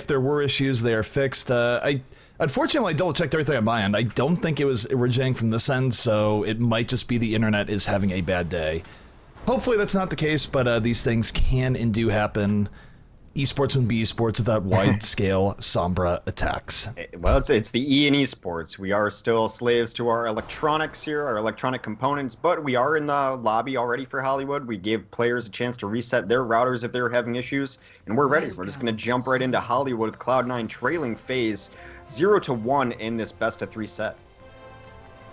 if there were issues, they are fixed. Unfortunately, I double-checked everything on my end. I don't think it was originating from this end, so it might just be the internet is having a bad day. Hopefully that's not the case, but these things can and do happen. Esports wouldn't be esports without wide-scale Sombra attacks. Well, it's the E in esports. We are still slaves to our electronics here, our electronic components, but we are in the lobby already for Hollywood. We gave players a chance to reset their routers if they were having issues, and we're ready. We're just going to jump right into Hollywood with Cloud9 trailing Faze 0-1 in this best-of-3 set.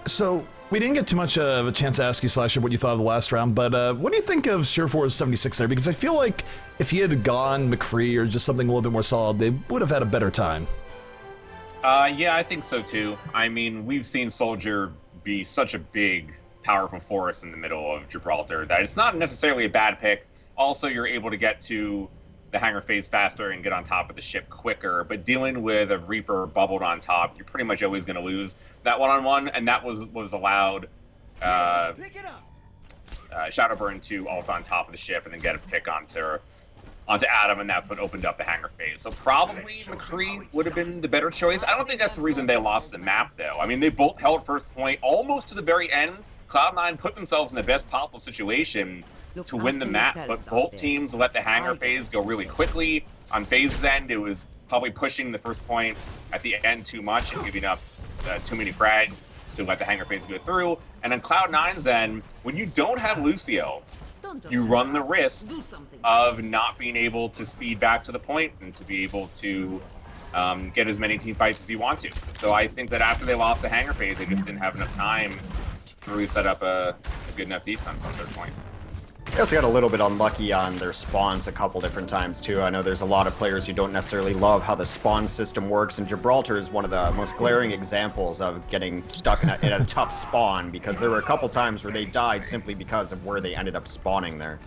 So, we didn't get too much of a chance to ask you, Slasher, what you thought of the last round, but what do you think of Surefour's 76 there? Because I feel like if he had gone McCree or just something a little bit more solid, they would have had a better time. Yeah, I think so too. I mean, we've seen Soldier be such a big, powerful force in the middle of Gibraltar that it's not necessarily a bad pick. Also, you're able to get to the hangar phase faster and get on top of the ship quicker, but dealing with a Reaper bubbled on top, you're pretty much always going to lose that one-on-one, and that was allowed Shadowburn to ult on top of the ship and then get a pick onto Adam, and that's what opened up the hangar phase. So probably McCree would have been the better choice. I don't think that's the reason they lost the map, though. I mean, they both held first point almost to the very end. Cloud9 put themselves in the best possible situation to win the map, but both teams let the hangar phase go really quickly. On Faze's end, it was probably pushing the first point at the end too much and giving up too many frags to let the hangar phase go through. And on Cloud9's end, when you don't have Lucio, you run the risk of not being able to speed back to the point and to be able to get as many team fights as you want to. So I think that after they lost the hangar phase, they just didn't have enough time to really set up a good enough defense on third point. They also got a little bit unlucky on their spawns a couple different times, too. I know there's a lot of players who don't necessarily love how the spawn system works, and Gibraltar is one of the most glaring examples of getting stuck in a tough spawn, because there were a couple times where they died simply because of where they ended up spawning there.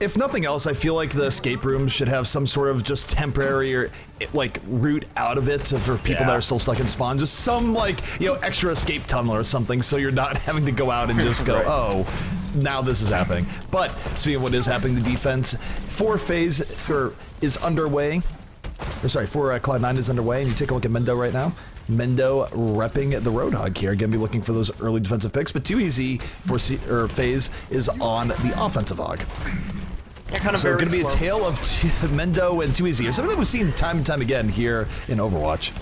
If nothing else, I feel like the escape rooms should have some sort of just temporary or like route out of it for people that are still stuck in spawn. Just some extra escape tunnel or something, so you're not having to go out and just go, oh, now this is happening. But speaking of what is happening, the defense for Faze is underway. For Cloud9 is underway, and you take a look at Mendo right now. Mendo repping the Roadhog here. Gonna be looking for those early defensive picks, but Too Easy for Faze is on the offensive hog. Yeah, so it's going to be a tale of Mendo and Too Easy, or something that we've seen time and time again here in Overwatch.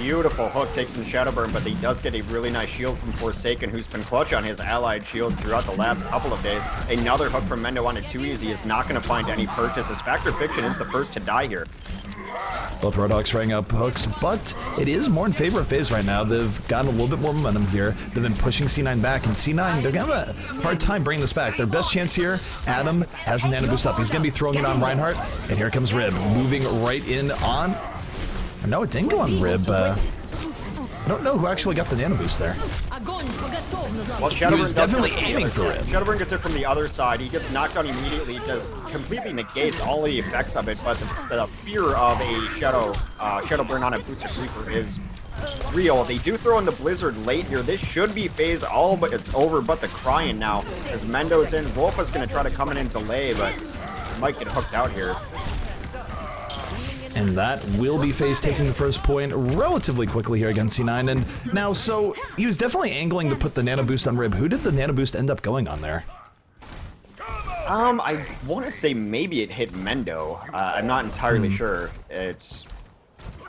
Beautiful hook takes some Shadowburn, but he does get a really nice shield from Forsaken, who's been clutch on his allied shields throughout the last couple of days. Another hook from Mendo onto Too Easy is not going to find any purchase, as Factor Fiction is the first to die here. Both Roadhogs throwing up hooks, but it is more in favor of Faze right now. They've gotten a little bit more momentum here. They've been pushing C9 back, and C9, they're going to have a hard time bringing this back. Their best chance here, Adam has a nano boost up. He's going to be throwing it on Reinhardt, and here comes Rib, moving right in on... No, it didn't go on Rib. I don't know who actually got the nano boost there. Well, he was definitely aiming for it. Shadowburn gets it from the other side. He gets knocked down immediately. It just completely negates all the effects of it, but the fear of a Shadowburn on a boosted Reaper is real. They do throw in the Blizzard late here. This should be Faze all, but it's over but the crying now. As Mendo's in, Wolf is going to try to come in and delay, but might get hooked out here. And that will be Faze taking the first point relatively quickly here against C9. And now, so he was definitely angling to put the nano boost on Rib. Who did the nano boost end up going on there? I want to say maybe it hit Mendo. I'm not entirely sure. I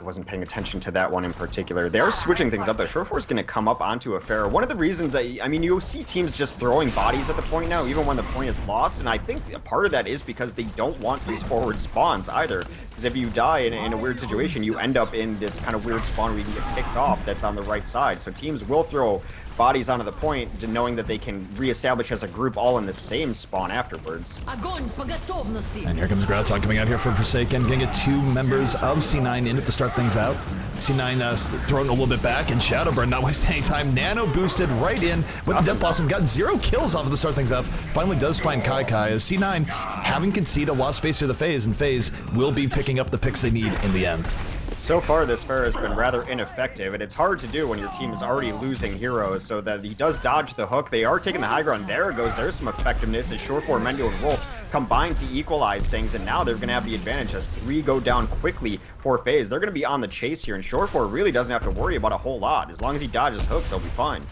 wasn't paying attention to that one in particular. They are switching things up though. Surefour is going to come up onto a Pharaoh. One of the reasons that, I mean, you'll see teams just throwing bodies at the point now, even when the point is lost, and I think a part of that is because they don't want these forward spawns either. Because if you die in a weird situation, you end up in this kind of weird spawn where you can get picked off that's on the right side. So teams will throw bodies onto the point, knowing that they can reestablish as a group all in the same spawn afterwards. And here comes Groudon coming out here for Forsaken. Gonna get two members of C9 in to start things out. C9 thrown a little bit back, and Shadowburn not wasting any time. Nano boosted right in with the Death Blossom. Got 0 kills off of the start things out. Finally does find Kai Kai as C9 having conceded a lot of space to the Faze, and Faze will be picking up the picks they need in the end. So far, this Pharaoh has been rather ineffective, and it's hard to do when your team is already losing heroes, so that he does dodge the hook. They are taking the high ground. There's some effectiveness as Surefour, Mendo, and Wolf combined to equalize things, and now they're going to have the advantage as 3 go down quickly for Faze. They're going to be on the chase here, and Short 4 really doesn't have to worry about a whole lot. As long as he dodges hooks, he'll be fine.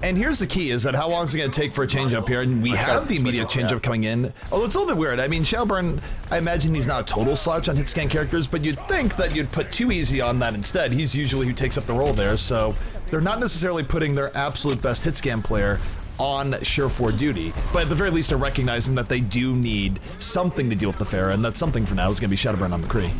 And here's the key, is that how long is it going to take for a change up here? And we have the immediate change up coming in. Although it's a little bit weird. I mean, Shadowburn, I imagine he's not a total slouch on hit scan characters, but you'd think that you'd put Too Easy on that instead. He's usually who takes up the role there, so they're not necessarily putting their absolute best hit scan player on Sure 4 duty, but at the very least they're recognizing that they do need something to deal with the Pharah, and that something for now is going to be Shadowburn on McCree.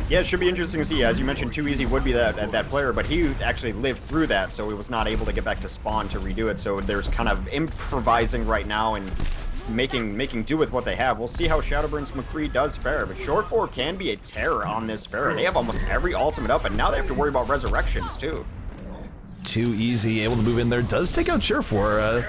Yeah, it should be interesting to see. As you mentioned, Too Easy would be that player, but he actually lived through that, so he was not able to get back to spawn to redo it. So there's kind of improvising right now and making do with what they have. We'll see how Shadowburn's McCree does fare, but Short 4 can be a terror on this Pharah. They have almost every ultimate up, and now they have to worry about resurrections too. Too Easy, able to move in there, does take out Sure 4,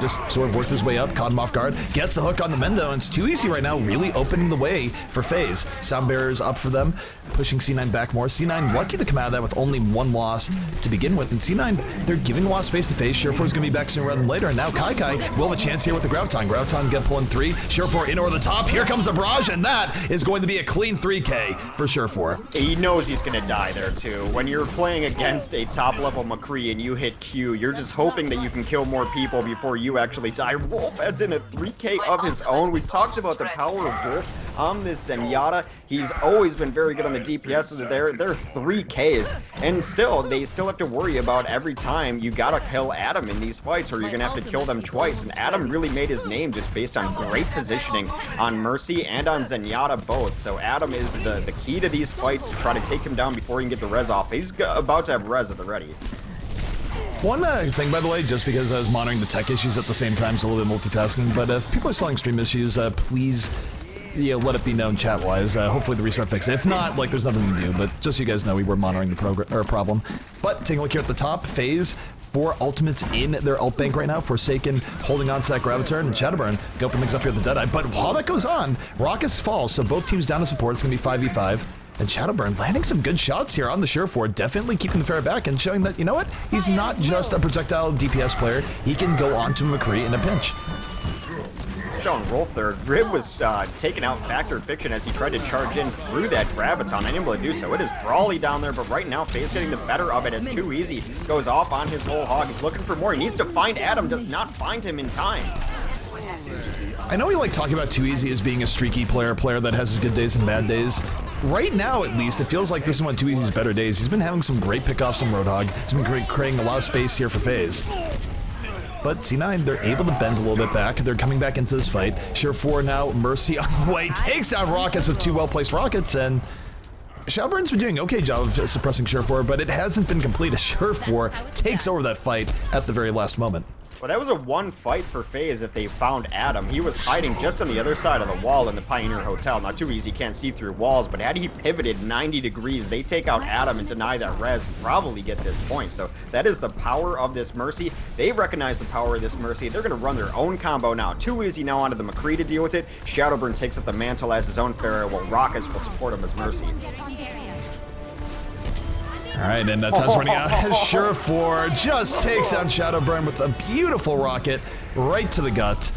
just sort of worked his way up, caught him off guard, gets a hook on the Mendo, and it's Too Easy right now, really opening the way for Faze. Sound Barrier's up for them, pushing C9 back more. C9 lucky to come out of that with only 1 loss to begin with, and C9, they're giving a lot of space to Faze. Sure 4's gonna be back sooner rather than later, and now Kai will have a chance here with the Graviton. Graviton get pulling 3, Sure 4 in over the top, here comes the barrage, and that is going to be a clean 3K for Sure 4. He knows he's gonna die there too. When you're playing against a top level McCree and you hit Q, you're just hoping that you can kill more people before you actually die. Wolf adds in a 3K of his own. We've talked about the power of Wolf on this Zenyatta. He's always been very good on the DPS. They're 3Ks, and they still have to worry about every time you gotta kill Adam in these fights, or you're gonna have to kill them twice. And Adam really made his name just based on great positioning on Mercy and on Zenyatta both. So Adam is the key to these fights to try to take him down before he can get the res off. He's about to have res at the ready. One thing, by the way, just because I was monitoring the tech issues at the same time, so a little bit multitasking, but if people are selling stream issues, please let it be known chat-wise. Hopefully the restart fixes it. If not, like, there's nothing we can do, but just so you guys know, we were monitoring the problem. But taking a look here at the top, Faze, 4 ultimates in their ult bank right now. Forsaken holding on to that Graviturn, and Shadowburn go open things up here at the Deadeye. But while that goes on, Rockets falls, so both teams down to support. It's going to be 5v5. And Shadowburn landing some good shots here on the Sure 4, definitely keeping the Pharah back and showing that, you know what, he's not just a projectile DPS player, he can go on to McCree in a pinch. Stone Wolf there. Rib was taken out Factor Fiction as he tried to charge in through that Graviton, unable to do so. It is Brawly down there, but right now Faze getting the better of it as Too Easy goes off on his whole hog. He's looking for more. He needs to find Adam, does not find him in time. I know we like talking about Too Easy as being a streaky player that has his good days and bad days. Right now, at least, it feels like this is one of Too Easy's better days. He's been having some great pickoffs on Roadhog. He's been creating a lot of space here for Faze. But C9, they're able to bend a little bit back. They're coming back into this fight. Sure 4 now, Mercy on the way, takes down Rockets with 2 well-placed rockets, and Shadowburn's been doing an okay job of suppressing Sure 4, but it hasn't been complete as Sure 4 takes over that fight at the very last moment. Well, that was a one fight for Faze if they found Adam. He was hiding just on the other side of the wall in the Pioneer Hotel. Not Too Easy, can't see through walls, but had he pivoted 90 degrees, they take out Adam and deny that res and probably get this point. So that is the power of this Mercy. They recognize the power of this Mercy. They're going to run their own combo now. Too Easy now onto the McCree to deal with it. Shadowburn takes up the mantle as his own Pharah, while Rockets will support him as Mercy. All right, and time's running out. Sure 4 just takes down Shadowburn with a beautiful rocket right to the gut.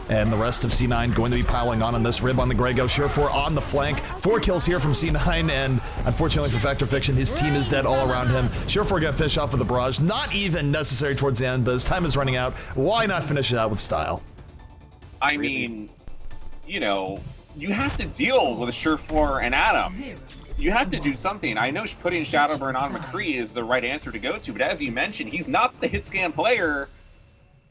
And the rest of C9 going to be piling on this Rib on the Grego. Sure 4 on the flank. 4 kills here from C9, and unfortunately for Factor Fiction, his team is dead all around him. Sure 4 got finished off with the barrage. Not even necessary towards the end, but his time is running out. Why not finish it out with style? I mean, you know, you have to deal with a Sure 4 and Adam. You have to do something. I know putting Shadowburn on McCree is the right answer to go to, but as you mentioned, he's not the hit scan player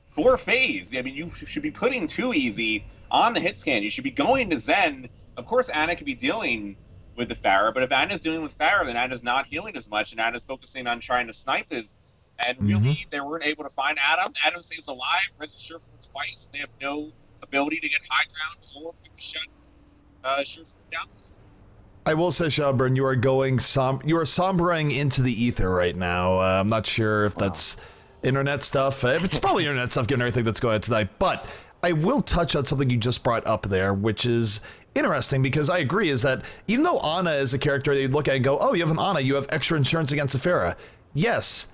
for Faze. I mean, you should be putting Too Easy on the hit scan. You should be going to Zen. Of course, Ana could be dealing with the Pharah, but if Ana's dealing with Pharah, then Ana's not healing as much, and Ana's focusing on trying to snipe his. And really, they weren't able to find Adam. Adam stays alive, res Sure 4 twice. They have no ability to get high ground or shut Sure 4 down. I will say, Shadowburn, you are sombering into the ether right now. I'm not sure if that's internet stuff. It's probably internet stuff given everything that's going on tonight. But I will touch on something you just brought up there, which is interesting because I agree is that even though Ana is a character that you'd look at and go, oh, you have an Ana, you have extra insurance against the Pharah. Yes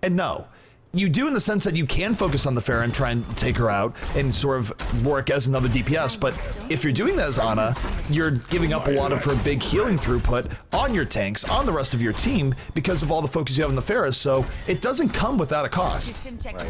and no. you do in the sense that you can focus on the Pharah and try and take her out and sort of work as another DPS, but if you're doing that as Ana, you're giving up a lot of her big healing throughput on your tanks, on the rest of your team, because of all the focus you have on the Pharah, so it doesn't come without a cost. Right.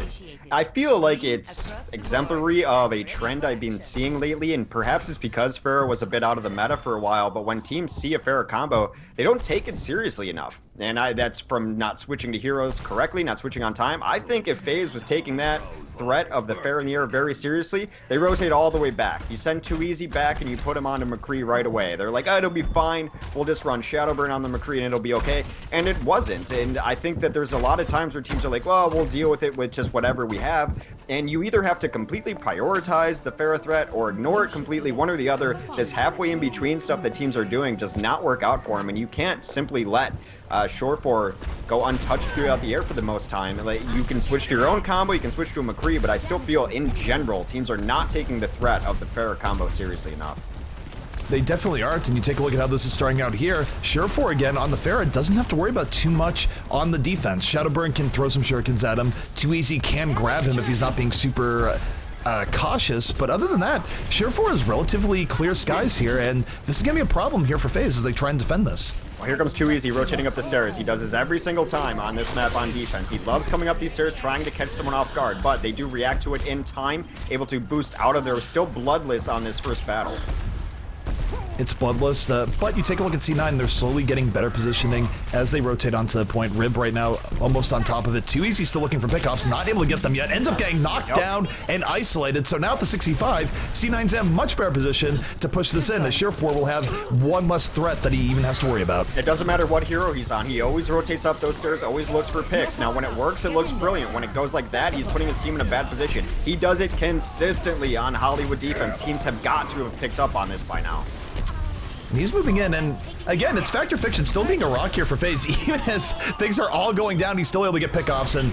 I feel like it's exemplary of a trend I've been seeing lately, and perhaps it's because Pharah was a bit out of the meta for a while, but when teams see a Pharah combo, they don't take it seriously enough. And that's from not switching to heroes correctly, not switching on time. I think if FaZe was taking that threat of the Pharah in the air very seriously, they rotate all the way back. You send Too Easy back and you put him onto McCree right away. They're like, oh, it'll be fine. We'll just run Shadowburn on the McCree and it'll be okay. And it wasn't. And I think that there's a lot of times where teams are like, well, we'll deal with it with just whatever we have. And you either have to completely prioritize the Pharah threat or ignore it completely. One or the other. This halfway in between stuff that teams are doing does not work out for them. And you can't simply let Shore4 go untouched throughout the air for the most time. Like, you can switch to your own combo, you can switch to a McCree, but I still feel in general teams are not taking the threat of the Pharah combo seriously enough. They definitely aren't, and you take a look at how this is starting out here. Shore4 again on the Pharah doesn't have to worry about too much on the defense. Shadowburn can throw some shurikens at him. Too Easy can grab him if he's not being super cautious, but other than that, Shore4 is relatively clear skies here, and this is going to be a problem here for FaZe as they try and defend this. Well, here comes Too Easy rotating up the stairs. He does this every single time on this map on defense. He loves coming up these stairs trying to catch someone off guard, but they do react to it in time, able to boost out of there. Still bloodless on this first battle. It's bloodless, but you take a look at C9, they're slowly getting better positioning as they rotate onto the point. Rib right now almost on top of it. Too Easy still looking for pickoffs, not able to get them yet. Ends up getting knocked down and isolated. So now at the 65, C9's in a much better position to push this in, as Shore4 will have one less threat that he even has to worry about. It doesn't matter what hero he's on. He always rotates up those stairs, always looks for picks. Now when it works, it looks brilliant. When it goes like that, he's putting his team in a bad position. He does it consistently on Hollywood defense. Teams have got to have picked up on this by now. He's moving in, and again, it's Factor Fiction still being a rock here for FaZe. Even as things are all going down, he's still able to get pickoffs, and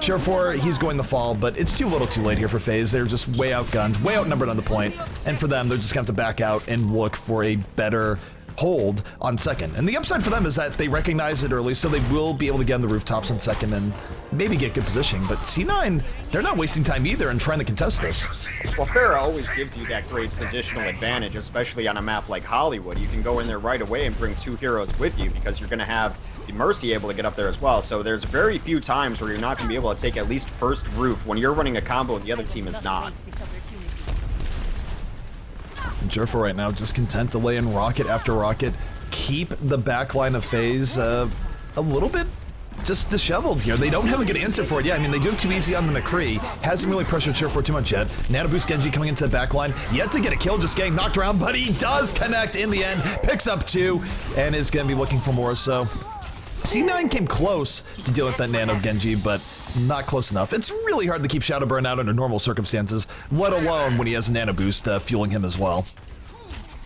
Shore4, he's going to fall, but it's too little too late here for FaZe. They're just way outgunned, way outnumbered on the point, and for them, they're just going to have to back out and look for a better hold on second. And the upside for them is that they recognize it early, so they will be able to get on the rooftops on second and maybe get good positioning. But C9, they're not wasting time either in trying to contest this. Well, Pharah always gives you that great positional advantage, especially on a map like Hollywood. You can go in there right away and bring two heroes with you because you're going to have the Mercy able to get up there as well. So there's very few times where you're not going to be able to take at least first roof when you're running a combo and the other team is not. And Shore4 right now just content to lay in rocket after rocket, keep the backline of FaZe a little bit just disheveled here. They don't have a good answer for it. Yeah, I mean, they do have Too Easy on the McCree. Hasn't really pressured Shore4 too much yet. Nano Boost Genji coming into the backline. Yet to get a kill, just getting knocked around, but he does connect in the end. Picks up two, and is going to be looking for more, so C9 came close to deal with that Nano Genji, but not close enough. It's really hard to keep Shadowburn out under normal circumstances, let alone when he has a Nano Boost fueling him as well.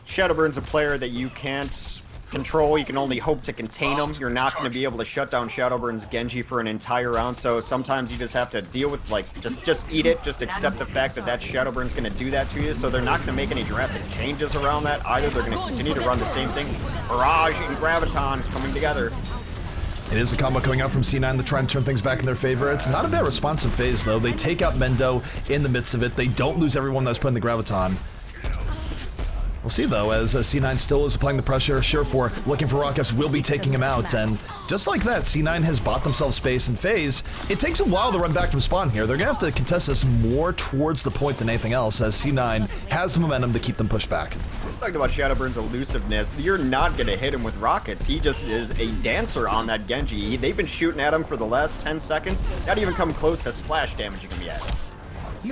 Shadowburn's a player that you can't control. You can only hope to contain him. You're not going to be able to shut down Shadowburn's Genji for an entire round, so sometimes you just have to deal with, like, just eat it, just accept the fact that Shadowburn's going to do that to you, so they're not going to make any drastic changes around that either. They're going to continue to run the same thing. Barrage and Graviton coming together. It is a combo coming out from C9 to try and turn things back in their favor. It's not a bad response in FaZe, though. They take out Mendo in the midst of it. They don't lose everyone that's putting the Graviton. We'll see, though, as C9 still is applying the pressure. Shore4 looking for Raucus, will be taking him out, and just like that, C9 has bought themselves space in FaZe. It takes a while to run back from spawn here. They're going to have to contest this more towards the point than anything else, as C9 has the momentum to keep them pushed back. Talking about Shadowburn's elusiveness, you're not going to hit him with rockets. He just is a dancer on that Genji. They've been shooting at him for the last 10 seconds, not even come close to splash damaging him yet.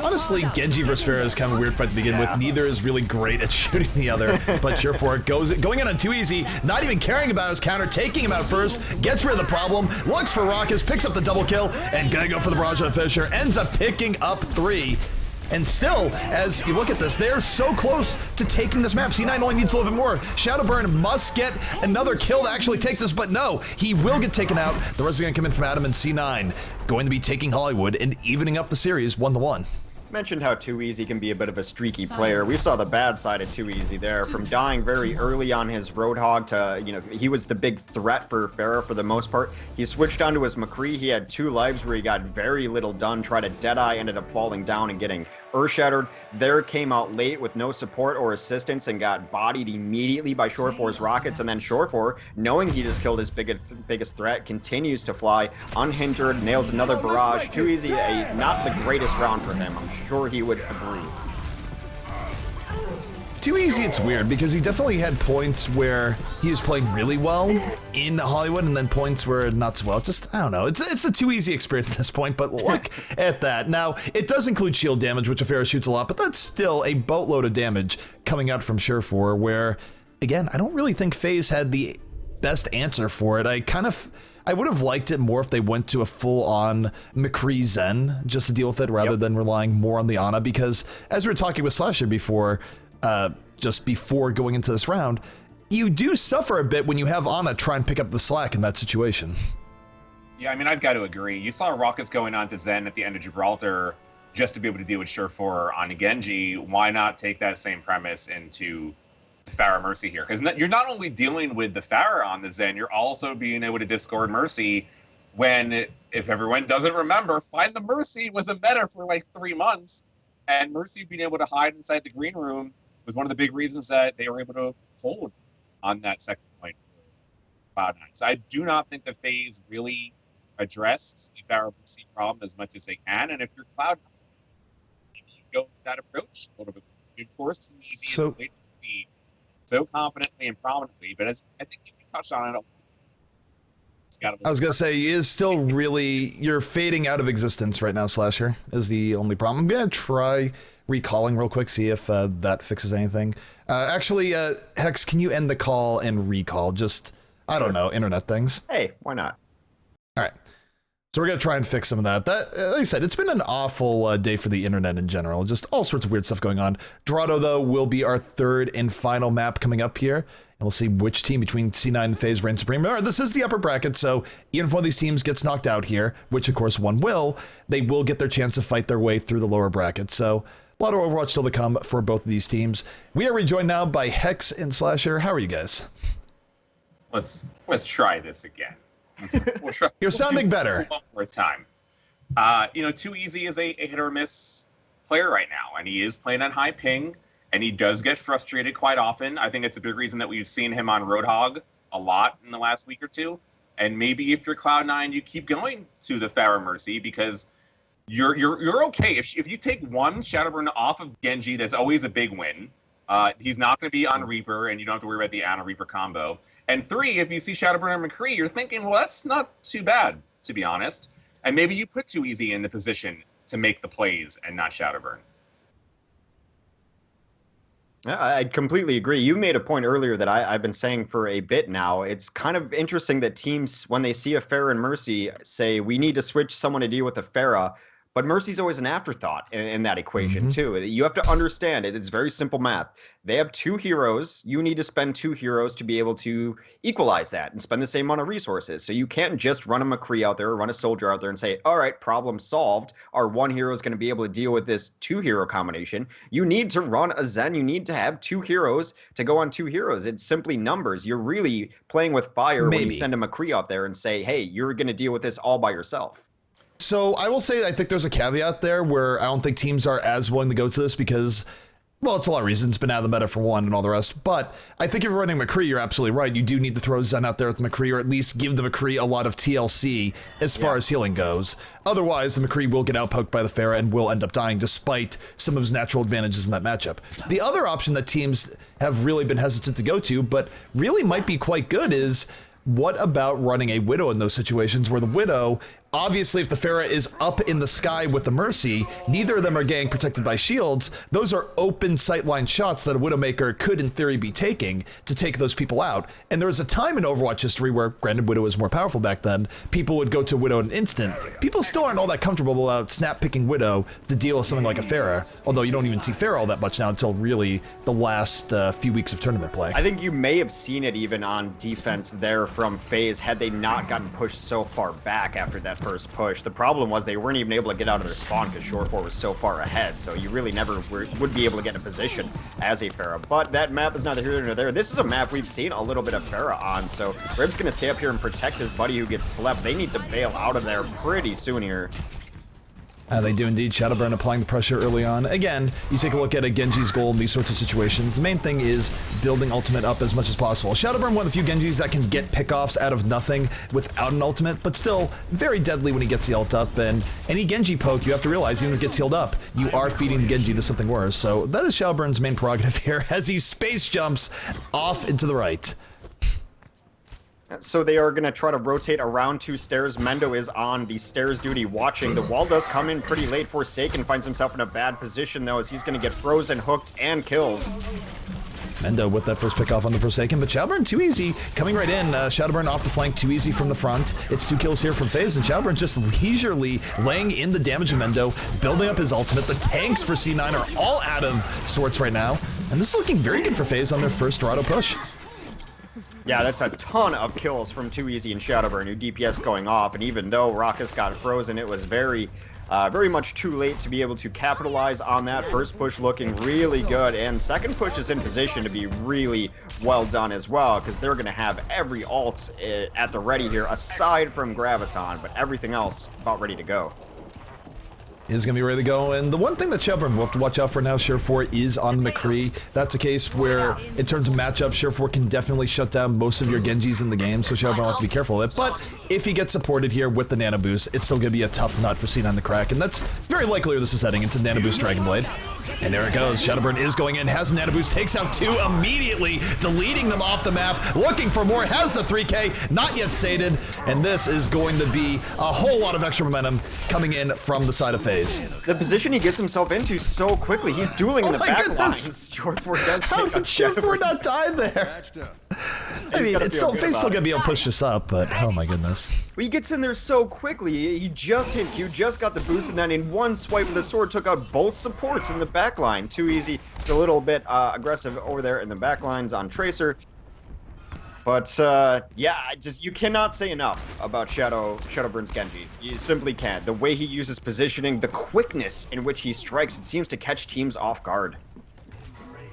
Honestly, Genji versus Pharah is kind of a weird fight to begin with. Neither is really great at shooting the other, but Shore4 going in on Too Easy, not even caring about his counter, taking him out first, gets rid of the problem, looks for Raucus, picks up the double kill, and gonna go for the barrage on Fisher, ends up picking up 3. And still, as you look at this, they're so close to taking this map. C9 only needs a little bit more. Shadowburn must get another kill that actually takes this, but no, he will get taken out. The rest is going to come in from Adam, and C9 going to be taking Hollywood and evening up the series 1-1. Mentioned how Too Easy can be a bit of a streaky player. We saw the bad side of Too Easy there, from dying very early on his Roadhog to, you know, he was the big threat for Pharah for the most part. He switched onto his McCree. He had 2 lives where he got very little done, tried a Deadeye, ended up falling down and getting Earth Shattered. There came out late with no support or assistance and got bodied immediately by Shore4's rockets, and then Shore4, knowing he just killed his biggest threat, continues to fly unhindered, nails another barrage. Too Easy, not the greatest round for him. I'm sure he would agree. Too Easy, it's weird because he definitely had points where he was playing really well in Hollywood and then points where not so well. Just, I don't know. It's a Too Easy experience at this point, but look at that. Now, it does include shield damage, which Afera shoots a lot, but that's still a boatload of damage coming out from Shore4, where, again, I don't really think Faze had the best answer for it. I would have liked it more if they went to a full-on McCree Zen just to deal with it rather than relying more on the Ana, because as we were talking with Slasher before, just before going into this round, you do suffer a bit when you have Ana try and pick up the slack in that situation. Yeah, I mean, I've got to agree. You saw Rockets going on to Zen at the end of Gibraltar just to be able to deal with Shore4 on Genji. Why not take that same premise into the Pharah Mercy here? Because you're not only dealing with the Pharah on the Zen, you're also being able to discord Mercy when, if everyone doesn't remember, Find the Mercy was a meta for like 3 months, and Mercy being able to hide inside the green room was one of the big reasons that they were able to hold on that second point for Cloud9. So I do not think the Faze really addressed the Pharah Mercy problem as much as they can, and if you're Cloud9, you go with that approach a little bit. Of course, Too Easy is a way to be so confidently and prominently, but as I think you touched on it, I was gonna say, he is still really, you're fading out of existence right now, Slasher, is the only problem. I'm gonna try recalling real quick, see if that fixes anything. Actually, Hex, can you end the call and recall? Just, I don't know, internet things. Hey, why not? All right. So we're going to try and fix some of that. Like I said, it's been an awful day for the internet in general. Just all sorts of weird stuff going on. Dorado, though, will be our third and final map coming up here. And we'll see which team between C9 and Faze reigns supreme. This is the upper bracket, so even if one of these teams gets knocked out here, which of course one will, they will get their chance to fight their way through the lower bracket. So a lot of Overwatch still to come for both of these teams. We are rejoined now by Hex and Slasher. How are you guys? Let's try this again. You're sounding better. One more time. You know, Too Easy is a hit or miss player right now, and he is playing on high ping, and he does get frustrated quite often. I think it's a big reason that we've seen him on Roadhog a lot in the last week or two. And maybe if you're Cloud9, you keep going to the Pharah Mercy because you're okay. If you take one Shadowburn off of Genji, that's always a big win. He's not going to be on Reaper, and you don't have to worry about the Ana Reaper combo. And 3, if you see Shadowburn and McCree, you're thinking, well, that's not too bad, to be honest. And maybe you put Too Easy in the position to make the plays and not Shadowburn. Yeah, I completely agree. You made a point earlier that I've been saying for a bit now. It's kind of interesting that teams, when they see a Pharah and Mercy, say, we need to switch someone to deal with a Pharah. But Mercy's always an afterthought in that equation, too. You have to understand it. It's very simple math. They have 2 heroes. You need to spend 2 heroes to be able to equalize that and spend the same amount of resources. So you can't just run a McCree out there or run a soldier out there and say, all right, problem solved. Our 1 hero is going to be able to deal with this 2-hero combination. You need to run a Zen. You need to have 2 heroes to go on 2 heroes. It's simply numbers. You're really playing with fire when you send a McCree out there and say, hey, you're going to deal with this all by yourself. So I will say I think there's a caveat there where I don't think teams are as willing to go to this because, well, it's a lot of reasons. It's been out of the meta for one and all the rest. But I think if you're running McCree, you're absolutely right. You do need to throw Zen out there with McCree or at least give the McCree a lot of TLC as far as healing goes. Otherwise, the McCree will get outpoked by the Pharah and will end up dying despite some of his natural advantages in that matchup. The other option that teams have really been hesitant to go to, but really might be quite good is, what about running a Widow in those situations where the Widow, obviously if the Pharah is up in the sky with the Mercy, neither of them are getting protected by shields. Those are open sightline shots that a Widowmaker could in theory be taking to take those people out. And there was a time in Overwatch history where, granted Widow was more powerful back then, people would go to Widow in an instant. People still aren't all that comfortable about snap picking Widow to deal with something like a Pharah, although you don't even see Pharah all that much now until really the last few weeks of tournament play. I think you may have seen it even on defense there from Faze had they not gotten pushed so far back after that that first push. The problem was they weren't even able to get out of their spawn because Shore4 was so far ahead, so you really never would be able to get in a position as a Pharah. But that map is neither here nor there. This is a map we've seen a little bit of Pharah on, so Rib's going to stay up here and protect his buddy who gets slept. They need to bail out of there pretty soon here. They do indeed. Shadowburn applying the pressure early on. Again, you take a look at a Genji's goal in these sorts of situations. The main thing is building ultimate up as much as possible. Shadowburn, one of the few Genjis that can get pickoffs out of nothing without an ultimate, but still very deadly when he gets the ult up. And any Genji poke, you have to realize, even if it gets healed up, you are feeding the Genji to something worse. So that is Shadowburn's main prerogative here as he space jumps off into the right. So they are going to try to rotate around 2 stairs. Mendo is on the stairs duty watching. The wall does come in pretty late. Forsaken finds himself in a bad position, though, as he's going to get frozen, hooked, and killed. Mendo with that first pick off on the Forsaken, but Shadowburn too easy, coming right in. Shadowburn off the flank, too easy from the front. It's 2 kills here from Faze, and Shadowburn just leisurely laying in the damage of Mendo, building up his ultimate. The tanks for C9 are all out of sorts right now, and this is looking very good for Faze on their first Dorado push. Yeah, that's a ton of kills from Too Easy and Shadowburn, who DPS going off, and even though Raucus got frozen, it was very much too late to be able to capitalize on that. First push looking really good, and second push is in position to be really well done as well, because they're going to have every ult at the ready here, aside from Graviton, but everything else about ready to go. Is going to be ready to go, and the one thing that Shadowburn will have to watch out for now, Share4 is on McCree. That's a case where, in terms of matchup, Share4 can definitely shut down most of your Genjis in the game, so Shadowburn will have to be careful of it. But if he gets supported here with the Nano Boost, it's still going to be a tough nut for C9 the Crack, and that's very likely where this is heading into Nano Boost Dragon Blade. And there it goes. Shadowburn is going in, has Nano Boost, takes out 2 immediately, deleting them off the map, looking for more, has the 3K, not yet sated, and this is going to be a whole lot of extra momentum coming in from the side of Faze. The position he gets himself into so quickly, he's dueling in the back lines. Shore4 does How take did out Shadowburn. Share4 not die there? I mean, it's still, Faze still gonna be able to push this up, but oh my goodness. He gets in there so quickly. He just hit Q, just got the boost, and then in one swipe with the sword took out both supports in the back line. Too Easy. It's a little bit aggressive over there in the back lines on Tracer. But yeah, you cannot say enough about Shadowburn's Genji. You simply can't. The way he uses positioning, the quickness in which he strikes, it seems to catch teams off guard.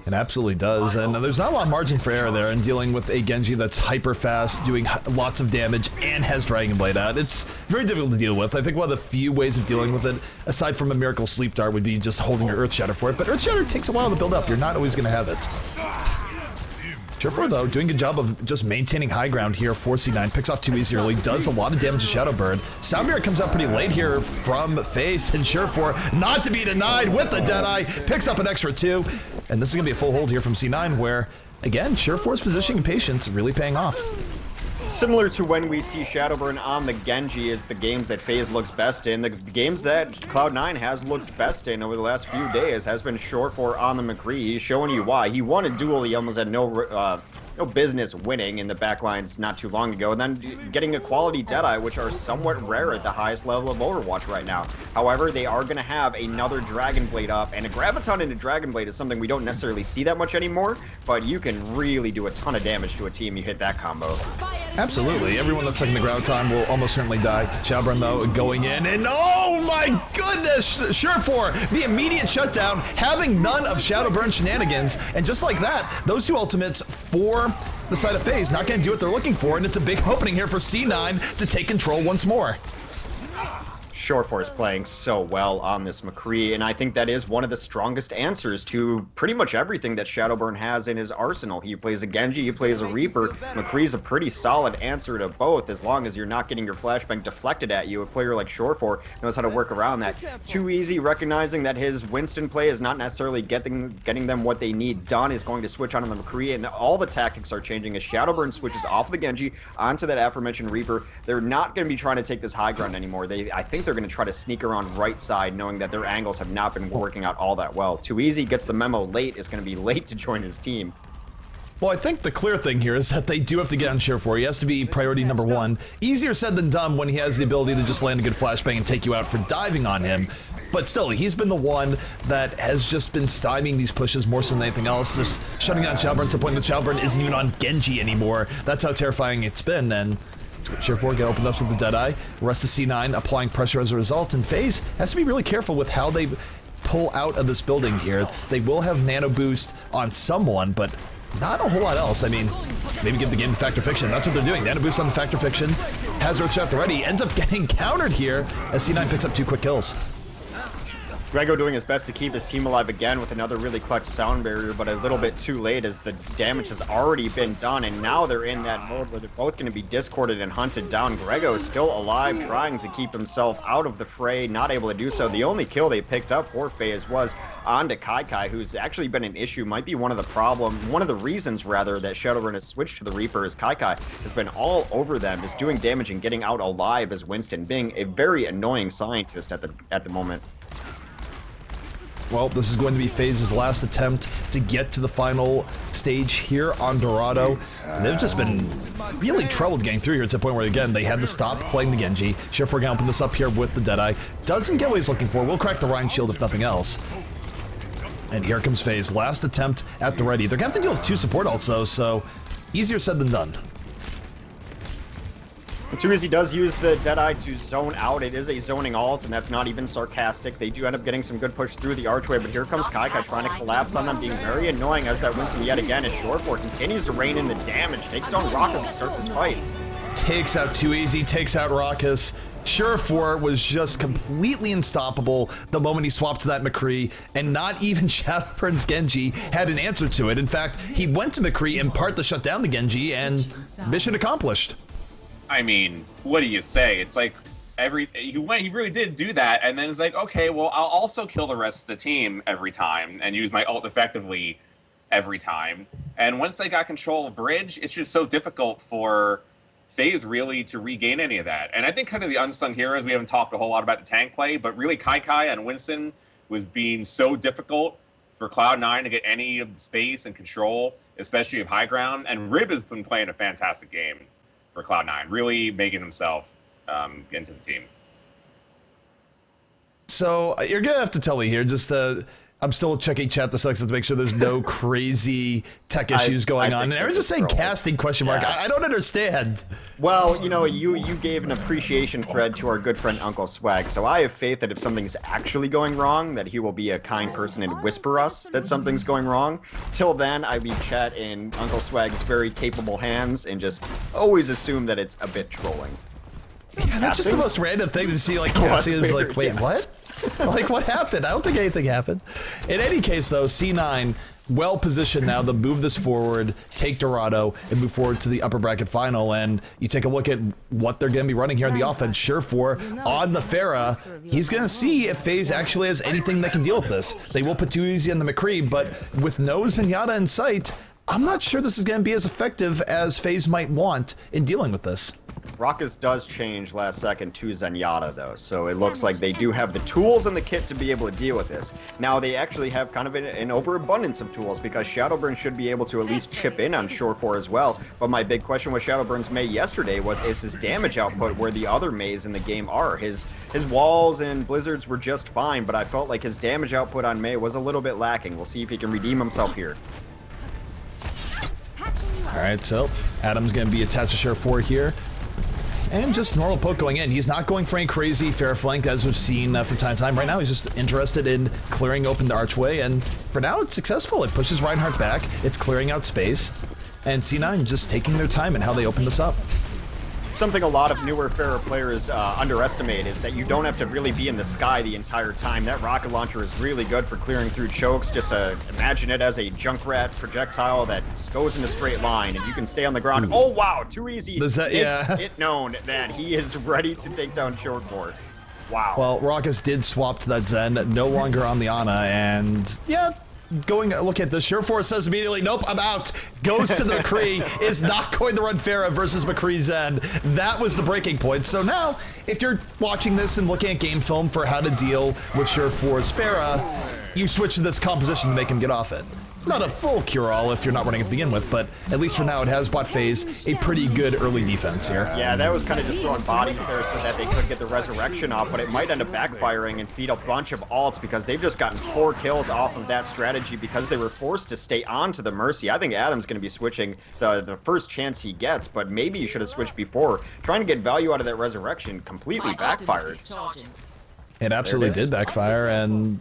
It absolutely does, and there's not a lot of margin for error there in dealing with a Genji that's hyper fast, doing lots of damage, and has Dragon Blade out. It's very difficult to deal with. I think one of the few ways of dealing with it, aside from a Miracle Sleep Dart, would be just holding your Earth Shatter for it, but Earth Shatter takes a while to build up. You're not always going to have it. Share4, though, doing a good job of just maintaining high ground here for C9. Picks off Too Easy early, does a lot of damage to Shadowburn. Soundbearer comes out pretty late here from Faze, and Share4, not to be denied with the Deadeye, picks up an extra 2. And this is going to be a full hold here from C9, where, again, Share4's positioning and patience really paying off. Similar to when we see Shadowburn on the Genji is the games that Faze looks best in. The games that Cloud9 has looked best in over the last few days has been Shore4 on the McCree. He's showing you why. He won a duel he almost had no business winning in the backlines not too long ago, and then getting a quality Deadeye, which are somewhat rare at the highest level of Overwatch right now. However, they are going to have another Dragon Blade up, and a Graviton into Dragon Blade is something we don't necessarily see that much anymore, but you can really do a ton of damage to a team you hit that combo. Absolutely. Everyone that's taking the Graviton will almost certainly die. Shadowburn, though, going in, and oh my goodness! Share4, the immediate shutdown, having none of Shadowburn shenanigans, and just like that, those 2 ultimates for the side of Faze not going to do what they're looking for, and it's a big opening here for C9 to take control once more. Shore4 is playing so well on this McCree, and I think that is one of the strongest answers to pretty much everything that Shadowburn has in his arsenal. He plays a Genji, he plays a Reaper. McCree's a pretty solid answer to both, as long as you're not getting your flashbang deflected at you. A player like Shore4 knows how to work around that. Too Easy, recognizing that his Winston play is not necessarily getting them what they need done, is going to switch on the McCree, and all the tactics are changing as Shadowburn switches off the Genji onto that aforementioned Reaper. They're not going to be trying to take this high ground anymore. I think they're going to try to sneak around right side, knowing that their angles have not been working out all that well. Too Easy gets the memo late, is going to be late to join his team. Well, I think the clear thing here is that they do have to get on Share4. He has to be priority number 1. Easier said than done when he has the ability to just land a good flashbang and take you out for diving on him. But still, he's been the one that has just been stymieing these pushes more so than anything else. Just shutting down Shadowburn to the point that Shadowburn isn't even on Genji anymore. That's how terrifying it's been, and Share 4 get opened up with the Deadeye. Rest of C9 applying pressure as a result, and FaZe has to be really careful with how they pull out of this building here. They will have nano boost on someone, but not a whole lot else. I mean, maybe give the game to Factor Fiction. That's what they're doing. Nano boost on the Factor Fiction. Has Earth Shot ready. Ends up getting countered here as C9 picks up 2 quick kills. Grego doing his best to keep his team alive again with another really clutch sound barrier, but a little bit too late as the damage has already been done, and now they're in that mode where they're both going to be discorded and hunted down. Grego is still alive, trying to keep himself out of the fray, not able to do so. The only kill they picked up for Faze was onto Kai, who's actually been an issue, might be one of the reasons rather that Shadowrun has switched to the Reaper, as Kai has been all over them, is doing damage and getting out alive as Winston, being a very annoying scientist at the moment. Well, this is going to be FaZe's last attempt to get to the final stage here on Dorado. They've just been really troubled getting through here to the point where, again, they had to stop playing the Genji. Shift, we're going to open this up here with the Deadeye. Doesn't get what he's looking for. We'll crack the Rhine Shield if nothing else. And here comes FaZe. Last attempt at the ready. They're going to have to deal with 2 support ults, though, so easier said than done. Too Easy does use the Deadeye to zone out. It is a zoning ult, and that's not even sarcastic. They do end up getting some good push through the archway, but here comes Kai trying to collapse on them, being very annoying as that Winston yet again as Short4 continues to rein in the damage. Takes down Raucus to start this fight. Takes out Too Easy, takes out Raucus. Sure4 was just completely unstoppable the moment he swapped to that McCree, and not even Shadowburn's Genji had an answer to it. In fact, he went to McCree in part to shut down the Genji, and mission accomplished. I mean, what do you say? It's like he really did do that, and then it's like, okay, well, I'll also kill the rest of the team every time and use my ult effectively every time. And once they got control of Bridge, it's just so difficult for FaZe really to regain any of that. And I think kind of the unsung heroes, we haven't talked a whole lot about the tank play, but really Kai and Winston was being so difficult for Cloud9 to get any of the space and control, especially of high ground. And Rib has been playing a fantastic game for Cloud9, really making himself into the team. So you're gonna have to tell me here, just I'm still checking chat to make sure there's no crazy tech issues going on. And everyone's just saying casting question mark. Yeah. I don't understand. Well, you know, you gave an appreciation thread to our good friend Uncle Swag, so I have faith that if something's actually going wrong, that he will be a kind person and whisper us that something's going wrong. Till then, I leave chat in Uncle Swag's very capable hands and just always assume that it's a bit trolling. Yeah, that's just the most random thing to see. Like, Cassie is like, wait, what? Like, what happened? I don't think anything happened. In any case, though, C9 well positioned now to move this forward, take Dorado, and move forward to the upper bracket final. And you take a look at what they're going to be running here on the offense. Sure4 on the Pharah. He's going to see if FaZe actually has anything that can deal with this. They will put Too Easy on the McCree, but with no Zenyatta in sight, I'm not sure this is going to be as effective as FaZe might want in dealing with this. Raucus does change last second to Zenyatta, though, so it looks like they do have the tools and the kit to be able to deal with this. Now, they actually have kind of an overabundance of tools, because Shadowburn should be able to at least chip in on Shore4 as well. But my big question with Shadowburn's Mei yesterday is his damage output where the other Meis in the game are. His walls and blizzards were just fine, but I felt like his damage output on Mei was a little bit lacking. We'll see if he can redeem himself here. All right, so Adam's going to be attached to Share4 here. And just normal poke going in. He's not going for any crazy fair flank as we've seen from time to time. Right now, he's just interested in clearing open the archway. And for now, it's successful. It pushes Reinhardt back. It's clearing out space. And C9 just taking their time in how they open this up. Something a lot of newer Pharah players underestimate is that you don't have to really be in the sky the entire time. That rocket launcher is really good for clearing through chokes. Just imagine it as a Junkrat projectile that just goes in a straight line, and you can stay on the ground. Oh wow, Too Easy. Does that, makes it known that he is ready to take down Short4. Wow. Well, Raucus did swap to that Zen, no longer on the Ana, and yeah. Look at this. Sure4 says immediately, nope, I'm out. Goes to the McCree, is not going to run Pharah versus McCree Zen. That was the breaking point. So now, if you're watching this and looking at game film for how to deal with Sure4's Pharah, you switch to this composition to make him get off it. Not a full cure-all if you're not running it to begin with, but at least for now it has bought Faze a pretty good early defense here. Yeah, that was kind of just throwing bodies there so that they could get the resurrection off, but it might end up backfiring and feed a bunch of ults because they've just gotten 4 kills off of that strategy because they were forced to stay on to the Mercy. I think Adam's going to be switching the first chance he gets, but maybe he should have switched before. Trying to get value out of that resurrection completely backfired. It absolutely did backfire, and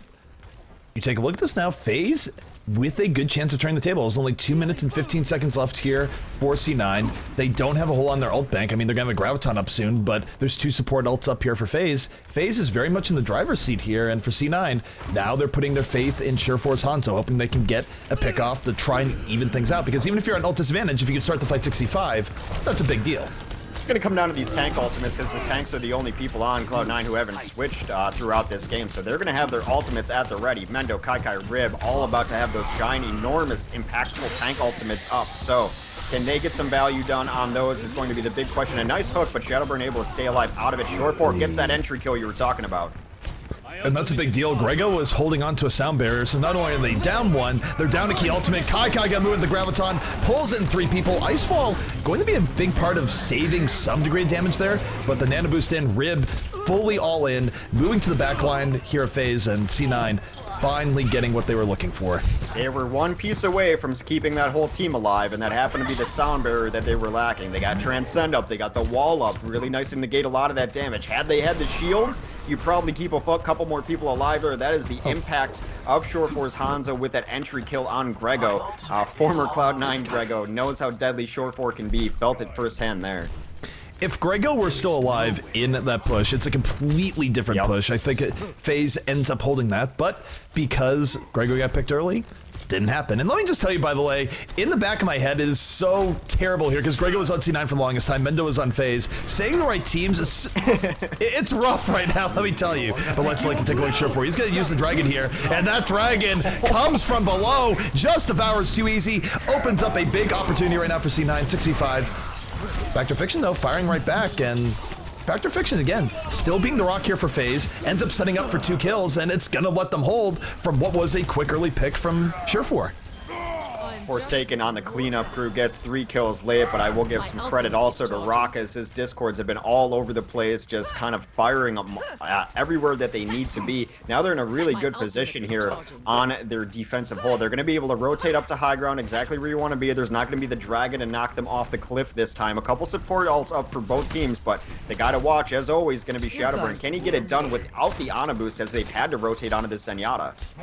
you take a look at this now, Faze with a good chance of turning the table. There's only 2 minutes and 15 seconds left here for C9. They don't have a hole on their ult bank. I mean, they're going to have a Graviton up soon, but there's 2 support ults up here for Faze. Faze is very much in the driver's seat here, and for C9, now they're putting their faith in Sureforce Hanzo, hoping they can get a pick off to try and even things out, because even if you're at an ult disadvantage, if you can start the fight 65, that's a big deal. It's going to come down to these tank ultimates because the tanks are the only people on Cloud9 who haven't switched throughout this game. So they're going to have their ultimates at the ready. Mendo, Kai, Rib, all about to have those giant, enormous, impactful tank ultimates up. So can they get some value done on those is going to be the big question. A nice hook, but Shadowburn able to stay alive out of it. Short4 gets that entry kill you were talking about. And that's a big deal. Grego was holding on to a sound barrier, so not only are they down 1, they're down a key ultimate. Kai got moved with the Graviton, pulls in 3 people. Icefall going to be a big part of saving some degree of damage there, but the nano boost in, Rib fully all in, moving to the back line here at Faze, and C9 finally getting what they were looking for. They were one piece away from keeping that whole team alive, and that happened to be the sound barrier that they were lacking. They got Transcend up, they got the wall up, really nice to negate a lot of that damage. Had they had the shields, you probably keep a couple more people alive there. That is the impact of Sureforce Hanzo with that entry kill on Grego. Former Cloud9 Grego knows how deadly Short4 can be, felt it firsthand there. If Grego were still alive in that push, it's a completely different push. I think Faze ends up holding that, but because Grego got picked early, didn't happen. And let me just tell you, by the way, in the back of my head, it is so terrible here because Grego was on C9 for the longest time, Mendo was on Faze. Saying the right teams, it's rough right now, let me tell you. But let's like to take a look at Sureforce. He's going to use the dragon here, and that dragon comes from below, just devours too easy, opens up a big opportunity right now for C9, 65. Factor Fiction, though, firing right back, and Factor Fiction, again, still being the rock here for Faze, ends up setting up for 2 kills, and it's going to let them hold from what was a quick early pick from Sureforce. Forsaken on the cleanup crew gets 3 kills late, but I will give some credit also to Rock as his discords have been all over the place, just kind of firing them everywhere that they need to be. Now they're in a really good position here on their defensive hold. They're going to be able to rotate up to high ground exactly where you want to be. There's not going to be the dragon to knock them off the cliff this time. A couple support ults up for both teams, but they got to watch, as always, going to be Shadowburn. Can he get it done without the Ana boost as they've had to rotate onto the Zenyatta?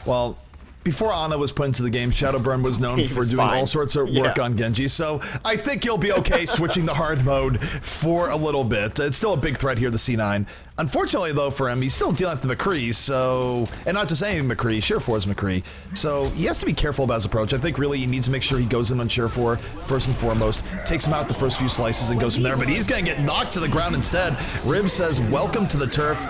Well, before Ana was put into the game, Shadowburn was known for doing all sorts of work on Genji, so I think you'll be okay switching the hard mode for a little bit. It's still a big threat here, the C9. Unfortunately, though, for him, he's still dealing with the McCree, so... And not just any McCree, Sureforce McCree. So he has to be careful about his approach. I think really he needs to make sure he goes in on Sureforce first and foremost, takes him out the first few slices and goes from there, but he's going to get knocked to the ground instead. Rib says, welcome to the turf.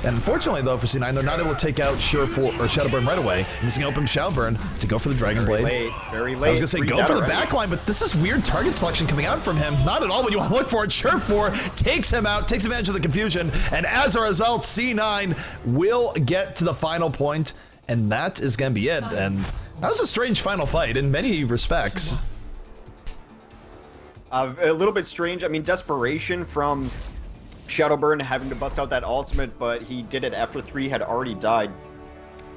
And unfortunately, though, for C9, they're not able to take out Sureforce or Shadowburn right away. And this is going to open Shadowburn to go for the Dragon Blade. Very late. I was going to say, go for the backline, but this is weird target selection coming out from him. Not at all what you want to look for. Sureforce takes him out, takes advantage of the confusion, and as a result, C9 will get to the final point, and that is going to be it. And that was a strange final fight in many respects. A little bit strange. I mean, desperation from Shadowburn having to bust out that ultimate, but he did it after 3 had already died.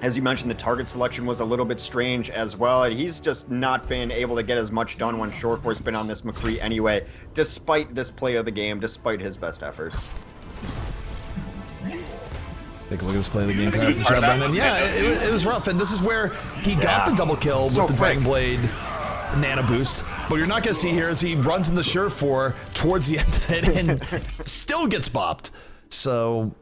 As you mentioned, the target selection was a little bit strange as well. He's just not been able to get as much done when Short4's been on this McCree anyway, despite this play of the game, despite his best efforts. Take a look at this play of the game from Shadowburn, and yeah, it was rough, and this is where he got the double kill with the Dragon Blade Nano Boost. What you're not going to see here is he runs in the Sureforce towards the end of it and still gets bopped. So,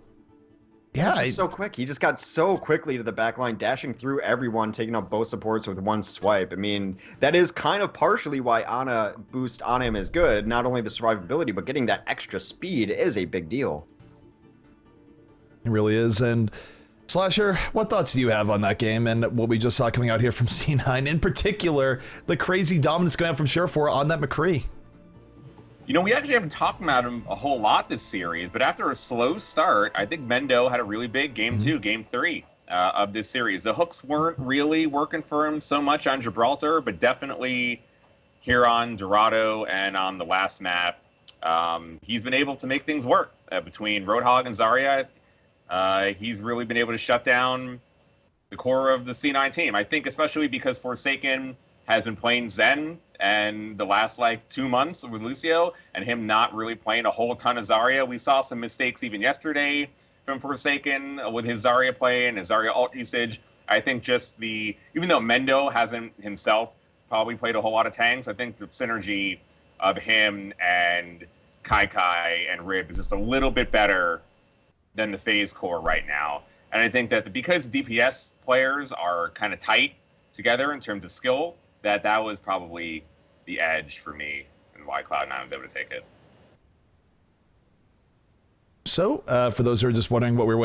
yeah. So quick. He just got so quickly to the back line, dashing through everyone, taking out both supports with one swipe. I mean, that is kind of partially why Ana boost on him is good. Not only the survivability, but getting that extra speed is a big deal. It really is. And Slasher, what thoughts do you have on that game and what we just saw coming out here from C9? In particular, the crazy dominance going out from Sureforce on that McCree. You know, we actually haven't talked about him a whole lot this series, but after a slow start, I think Mendo had a really big game 2, game 3. of this series. The hooks weren't really working for him so much on Gibraltar, but definitely here on Dorado and on the last map, he's been able to make things work. Between Roadhog and Zarya, he's really been able to shut down the core of the C9 team. I think especially because Forsaken has been playing Zen and the last like 2 months with Lucio, and him not really playing a whole ton of Zarya. We saw some mistakes even yesterday from Forsaken with his Zarya play and his Zarya ult usage. I think just even though Mendo hasn't himself probably played a whole lot of tanks, I think the synergy of him and Kai and Rib is just a little bit better than the Faze core right now. And I think that because DPS players are kind of tight together in terms of skill, that was probably the edge for me and why Cloud9 was able to take it. So, for those who are just wondering what we're